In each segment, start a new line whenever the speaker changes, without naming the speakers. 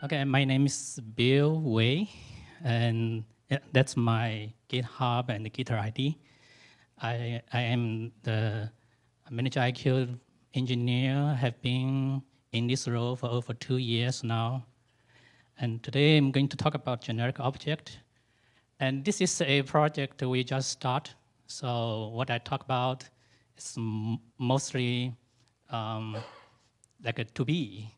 Okay, my name is Bill Wei, and that's my GitHub and Gitter ID. I am the ManageIQ engineer, have been in this role for over 2 years now. And today I'm going to talk about generic object. And this is a project we just start. So what I talk about is mostly like a to be.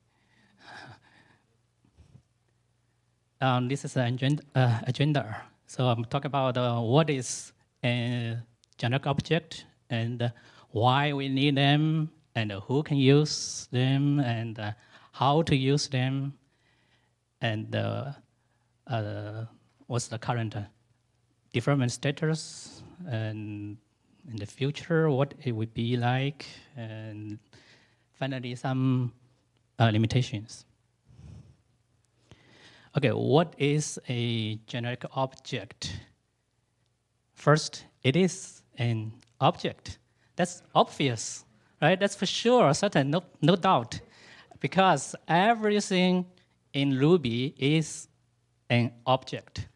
This is an agenda. So I'm talking about what is a generic object and why we need them and who can use them and how to use them and what's the current development status and in the future what it would be like and finally some limitations. Okay, what is a generic object? First, it is an object. That's obvious, right? That's for sure, certain, no doubt. Because everything in Ruby is an object.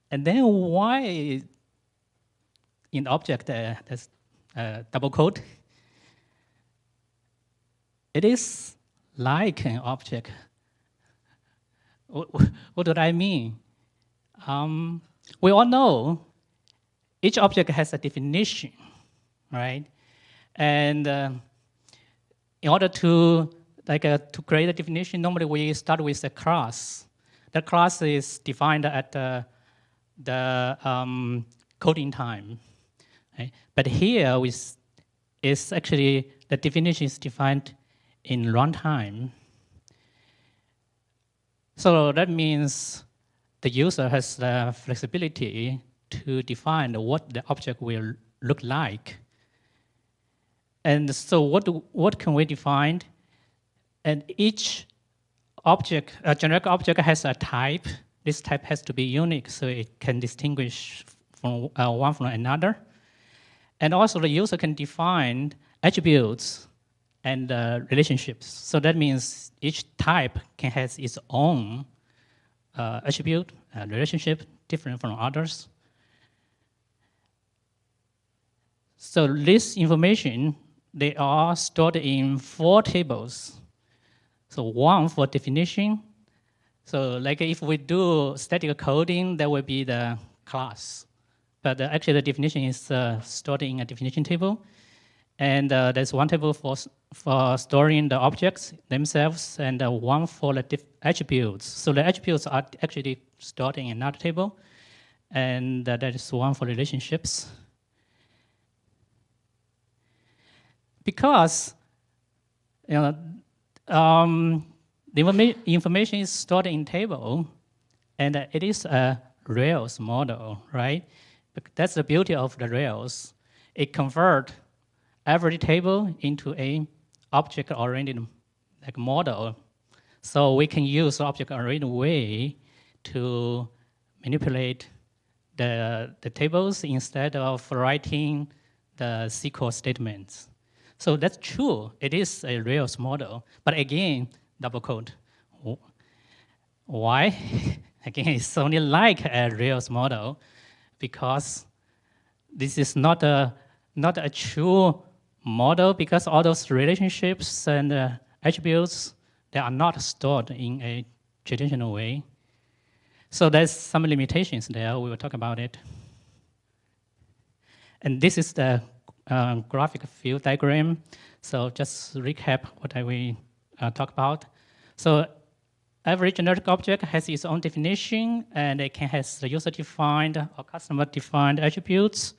And then why in object, that's double quote? It is like an object. What do I mean? We all know each object has a definition, right? And in order to create a definition, normally we start with a class. The class is defined at the coding time, right? But here is actually the definition is defined in runtime. So that means the user has the flexibility to define what the object will look like. And so what can we define? And each object, a generic object has a type. This type has to be unique so it can distinguish from one from another. And also the user can define attributes and relationships. So that means each type can have its own attribute, relationship, different from others. So this information, they are stored in 4 tables. So one for definition. So like if we do static coding, that will be the class. But actually the definition is stored in a definition table. And there's one table for storing the objects themselves and one for the attributes. So the attributes are actually stored in another table. And that is one for relationships. Because the information is stored in table, and it is a Rails model, right? That's the beauty of the Rails. It converts every table into a object-oriented model. So we can use object-oriented way to manipulate the tables instead of writing the SQL statements. So that's true. It is a Rails model. But again, double quote. Why? Again, it's only like a Rails model because this is not a true model because all those relationships and attributes, they are not stored in a traditional way. So there's some limitations there. We will talk about it. And this is the graphic view diagram. So just recap what I will talk about. So every generic object has its own definition, and it can have the user-defined or customer-defined attributes,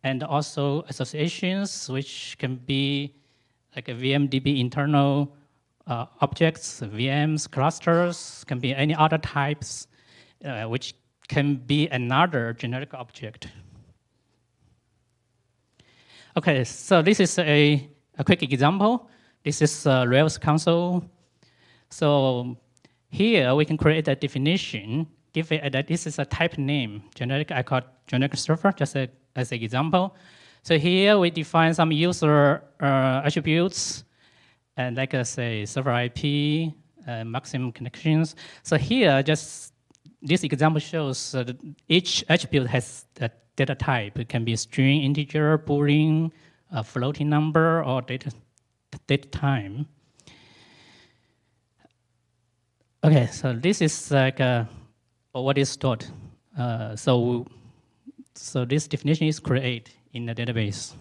and also associations, which can be like a VMDB internal objects, VMs, clusters, can be any other types, which can be another generic object. Okay, so this is a quick example. This is Rails console. So here we can create a definition, give it that this is a type name, generic, I call generic server, just as an example. So here we define some user attributes, and like I say, server IP, maximum connections. So here, just this example shows that each attribute has a data type. It can be string, integer, boolean, a floating number, or date time. Okay, so this is like what is stored. So this definition is created in the database.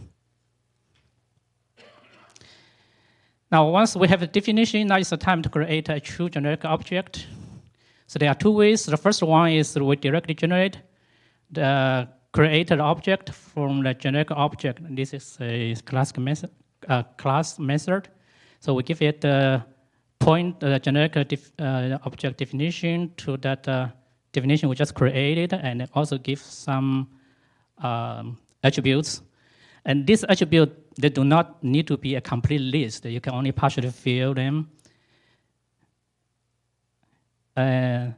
Now, once we have a definition, now it's the time to create a true generic object. So there are two ways. The first one is we directly generate the created object from the generic object. This is a class method. So we give it the generic object definition to that definition we just created, and it also give some attributes. And these attributes, they do not need to be a complete list. You can only partially fill them. Now,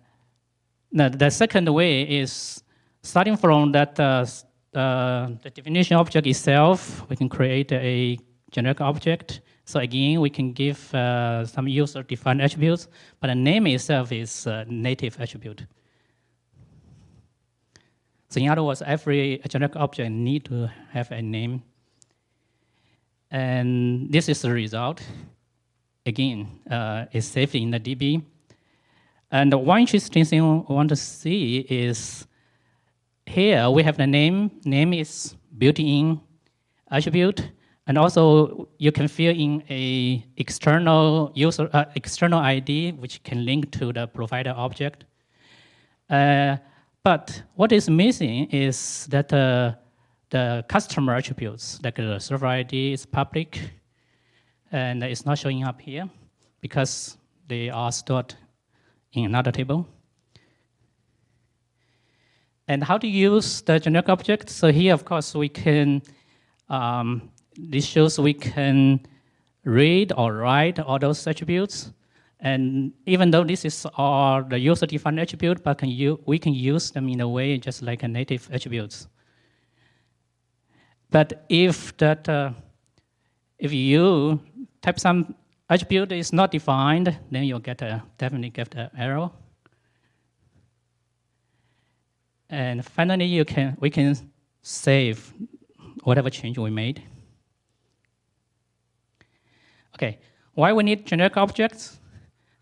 the second way is starting from that the definition object itself, we can create a generic object. So again, we can give some user-defined attributes, but the name itself is a native attribute. So in other words, every generic object need to have a name. And this is the result. Again, it's saved in the DB. And one interesting thing we want to see is here we have the name. Name is built-in attribute. And also, you can fill in a external external ID, which can link to the provider object. But what is missing is that the customer attributes, like the server ID is public, and it's not showing up here because they are stored in another table. And how to use the generic object? So here, of course, we can, this shows we can read or write all those attributes. And even though this is all the user-defined attribute, but we can use them in a way just like a native attributes. But if you type some attribute is not defined, then you'll definitely get an error. And finally, we can save whatever change we made. Okay, why we need generic objects?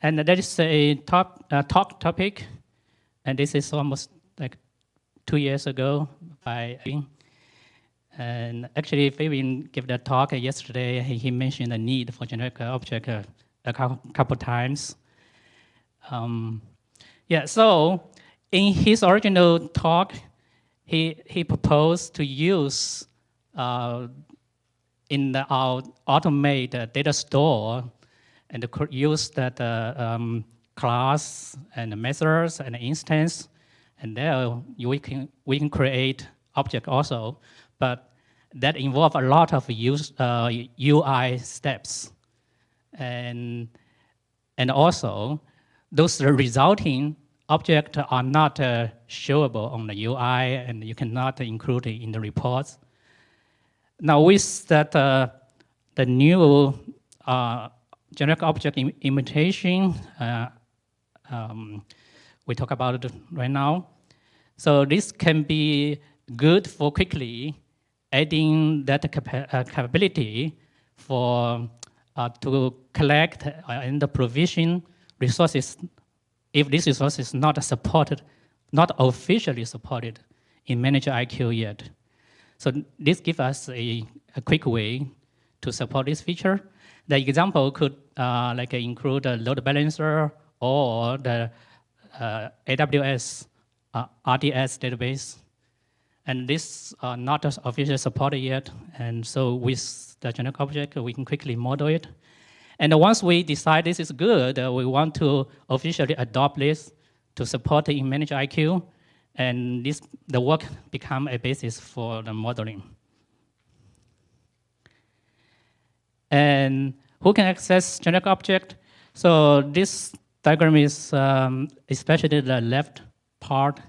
And that is a talk topic, and this is almost like 2 years ago by and actually Fabian gave that talk yesterday. He mentioned the need for generic object a couple times. So in his original talk, he proposed to use in our automate data store and use that class and methods and instance, and there we can create object also, but that involve a lot of UI steps, and also those resulting objects are not showable on the UI, and you cannot include it in the reports. Now with that, the new generic object imitation, we talk about it right now. So this can be good for quickly adding that capability for to collect and provision resources if this resource is not supported, not officially supported in ManageIQ yet. So this gives us a quick way to support this feature. The example could include a load balancer or the AWS RDS database. And this are not officially supported yet. And so with the generic object, we can quickly model it. And once we decide this is good, we want to officially adopt this to support it in ManageIQ. And the work become a basis for the modeling. And who can access generic object? So this diagram is especially the left part,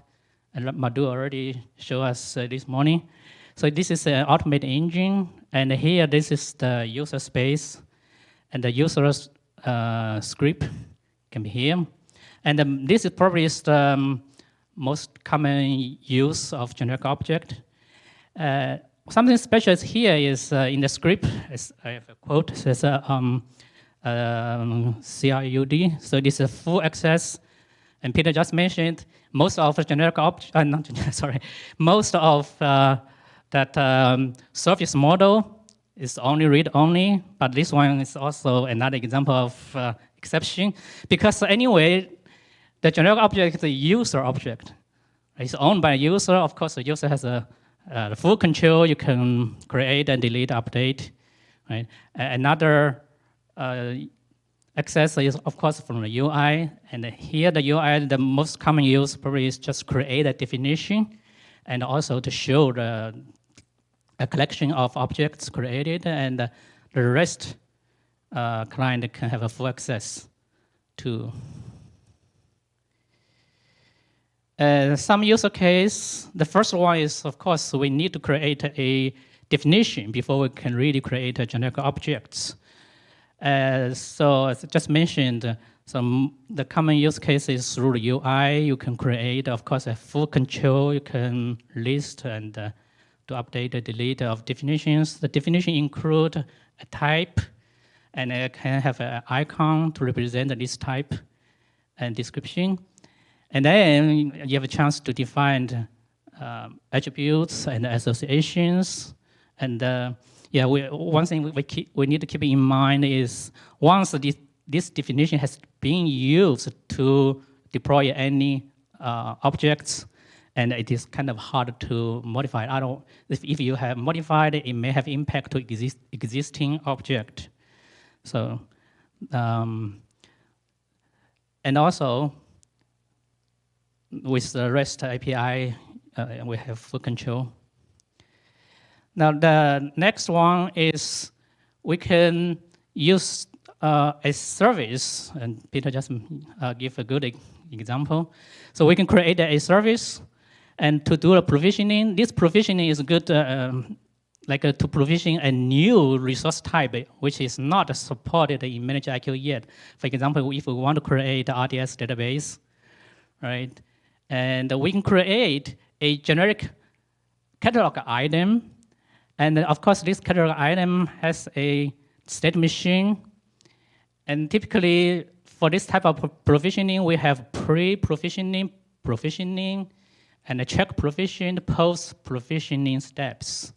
and Madhu already showed us this morning. So this is an automated engine, and here this is the user space, and the user's script can be here. And this is probably the most common use of generic object. Something special is here is in the script, I have a quote, it says CRUD, so this is full access. And Peter just mentioned most of the generic object, not generic, sorry, most of that service model is only read-only, but this one is also another example of exception, because anyway, the generic object is a user object. It's owned by a user. Of course, the user has a full control. You can create and delete, update. Right? Another access is, of course, from the UI. And here, the UI, the most common use probably is just create a definition and also to show a collection of objects created, and the rest client can have a full access to. Some use case, the first one is, of course, we need to create a definition before we can really create generic objects. So as I just mentioned, the common use case is through the UI. You can create, of course, a full control. You can list and to update and delete of definitions. The definition include a type, and it can have an icon to represent this type and description. And then you have a chance to define attributes and associations. And one thing we need to keep in mind is once this definition has been used to deploy any objects, and it is kind of hard to modify. If you have modified it, it may have impact to existing object. So, and also, with the REST API, we have full control. Now, the next one is we can use a service, and Peter just gave a good example. So we can create a service, and to do a provisioning. This provisioning is good, to provision a new resource type, which is not supported in ManageIQ yet. For example, if we want to create an RDS database, right? And we can create a generic catalog item. And of course, this catalog item has a state machine. And typically, for this type of provisioning, we have pre-provisioning, provisioning, and a check provisioned, post-provisioning steps.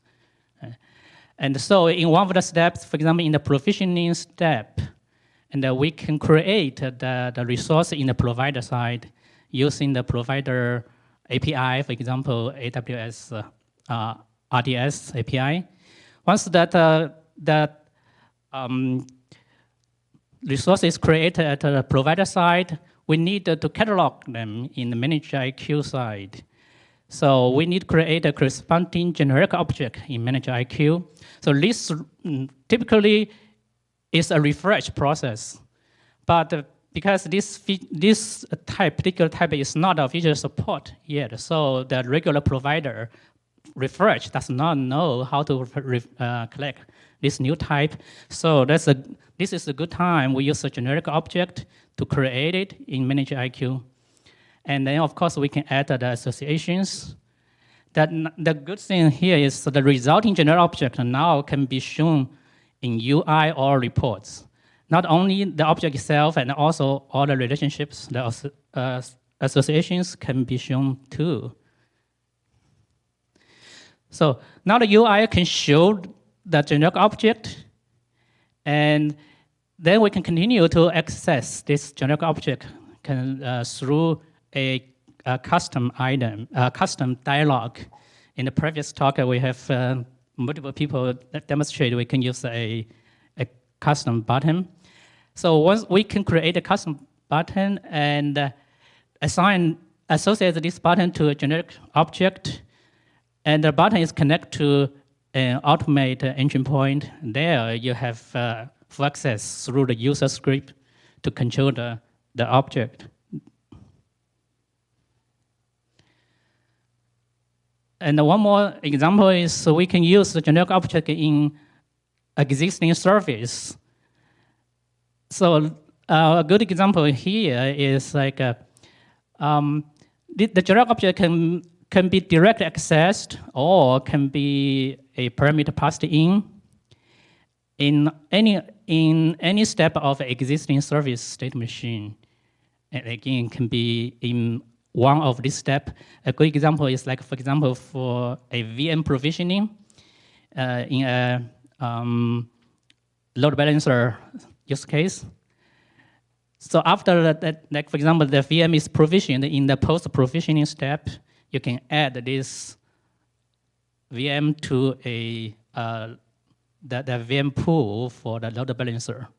And so in one of the steps, for example, in the provisioning step, and we can create the resource in the provider side using the provider API, for example, AWS RDS API. Once that resource is created at the provider side, we need to catalog them in the ManageIQ side. So we need to create a corresponding generic object in ManageIQ. So this typically is a refresh process. But because this particular type is not a feature support yet, so the regular provider refresh does not know how to collect this new type. So this is a good time. We use a generic object to create it in ManageIQ. And then, of course, we can add the associations. The good thing here is the resulting generic object now can be shown in UI or reports. Not only the object itself, and also all the relationships, the associations can be shown too. So now the UI can show the generic object, and then we can continue to access this generic object through a custom item, custom dialog. In the previous talk, we have multiple people that demonstrate we can use a custom button. So once we can create a custom button and associate this button to a generic object, and the button is connected to an automate entry point. There you have full access through the user script to control the object. And one more example is we can use the generic object in existing service. So a good example here is like the generic object can be directly accessed or can be a parameter passed in any step of existing service state machine. And again, can be in one of these steps. A good example is like, for example, for a VM provisioning in a load balancer use case. So after that, like for example, the VM is provisioned in the post-provisioning step, you can add this VM to the VM pool for the load balancer.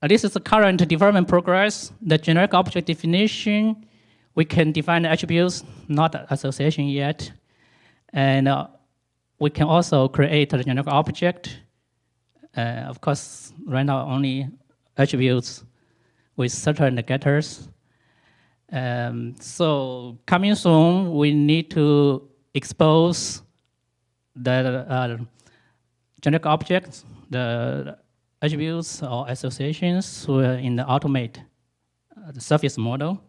This is the current development progress. The generic object definition, we can define the attributes, not association yet. And we can also create a generic object. Of course, right now only attributes with certain getters. So coming soon, we need to expose the generic objects, the attributes or associations in the automate the surface model.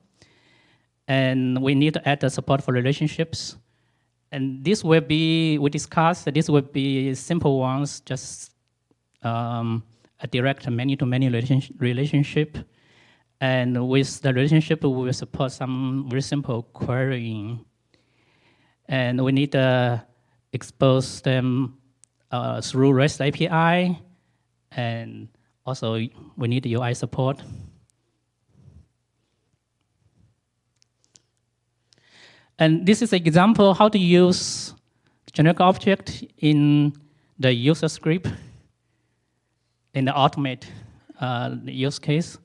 And we need to add the support for relationships. And this will be, we discussed, this will be simple ones, just a direct many-to-many relationship. And with the relationship, we will support some very simple querying. And we need to expose them through REST API. And also, we need UI support. And this is an example how to use generic object in the user script in the automate use case.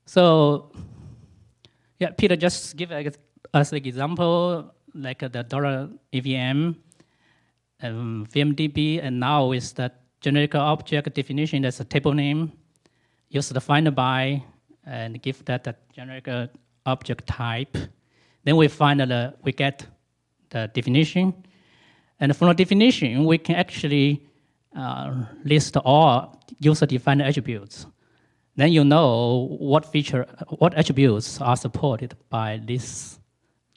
So, yeah, Peter just give us an example, like the $EVM, VMDB, and now with the generic object definition as a table name, use the find by and give that a generic object type. Then we we get the definition. And from the definition, we can actually list all user-defined attributes. Then you know what attributes are supported by this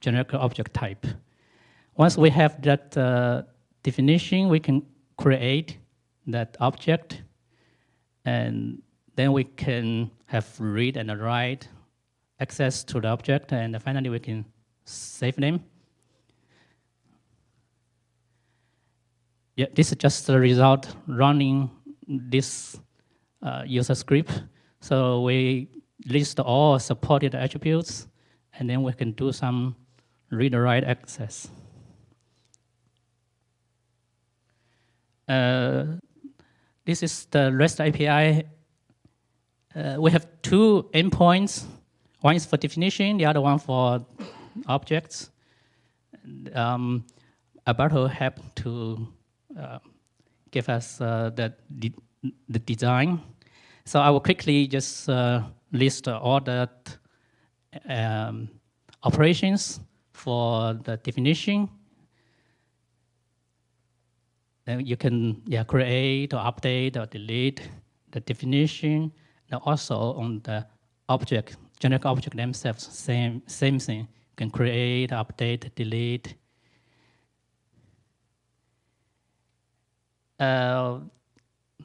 generic object type. Once we have that definition, we can create that object, and then we can have read and write access to the object, and finally we can save them. Yeah, this is just the result running this user script. So we list all supported attributes, and then we can do some read-write access. This is the REST API. We have two endpoints. One is for definition, the other one for objects. Alberto helped to give us the design. So I will quickly just list all the operations for the definition. Then you can create or update or delete the definition. And also on the object, generic object themselves, same thing. You can create, update, delete.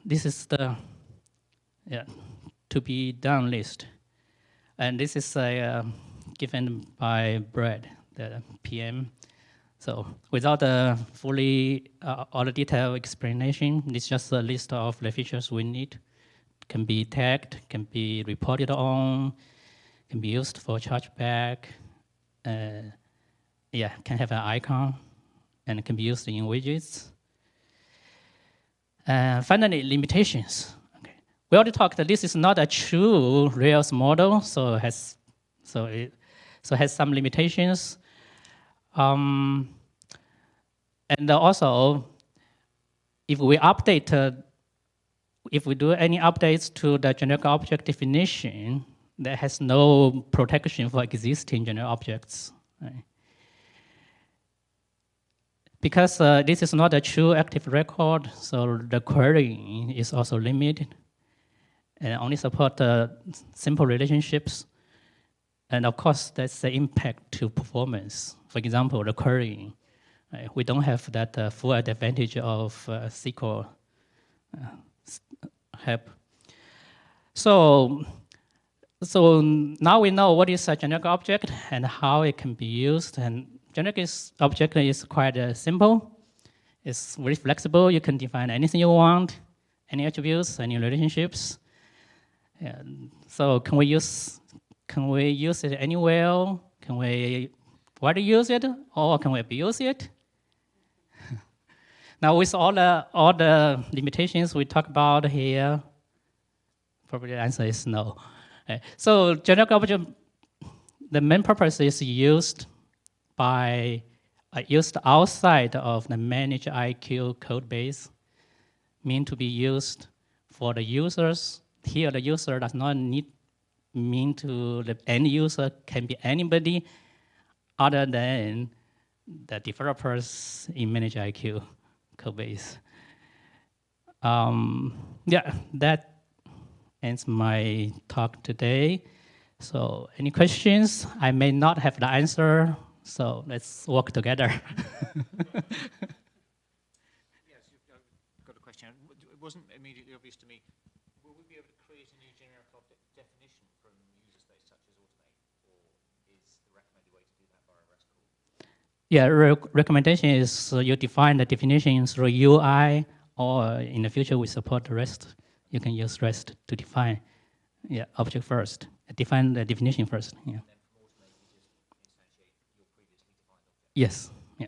This is the to be done list. And this is given by Brad, the PM. So without a fully all the detailed explanation, it's just a list of the features we need. Can be tagged, can be reported on, can be used for chargeback. Can have an icon, and it can be used in widgets. Finally, limitations. Okay. We already talked that this is not a true Rails model, so it has some limitations. And also, if we do any updates to the generic object definition, that has no protection for existing generic objects. Right? Because this is not a true active record, so the querying is also limited and only support simple relationships. And of course, that's the impact to performance. For example, the querying. We don't have that full advantage of SQL help. So now we know what is a generic object and how it can be used. And generic object is quite simple. It's very flexible. You can define anything you want, any attributes, any relationships. And so can we use it anywhere? Can we where to use it, or can we abuse it? Now with all the limitations we talk about here, probably the answer is no. So generic object, the main purpose is used outside of the ManageIQ code base, mean to be used for the users. Here, the user does not mean to the end user, can be anybody other than the developers in ManageIQ code base. Yeah, that ends my talk today. So any questions? I may not have the answer, so let's work together.
Yes, I've got a question. It wasn't immediately obvious to me. Will we be able to create a new generic object definition from user space such as Automate, or is the recommended way to do that via a REST call?
Yeah, recommendation is you define the definition through UI, or in the future we support REST. You can use REST to define object first. Define the definition first. Yeah.
And then from Automate, you just instantiate your previously defined object.
Yes. Yeah.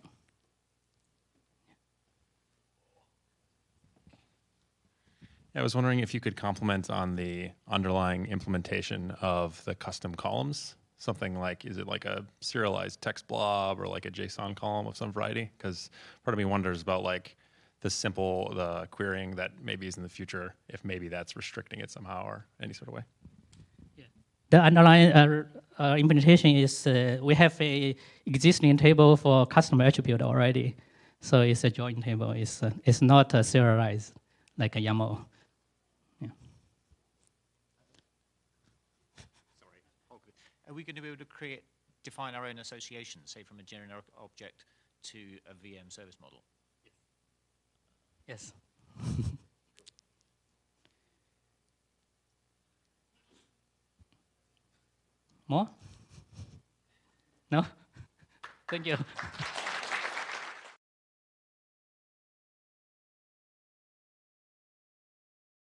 I was wondering if you could comment on the underlying implementation of the custom columns. Something like, is it like a serialized text blob or like a JSON column of some variety? Because part of me wonders about like the querying that maybe is in the future, if maybe that's restricting it somehow or any sort of way.
Yeah. The underlying implementation is we have a existing table for customer attribute already. So it's a join table. It's not serialized like a YAML.
Are we going to be able to define our own associations, say from a generic object to a VM service model?
Yes. More? No? Thank you.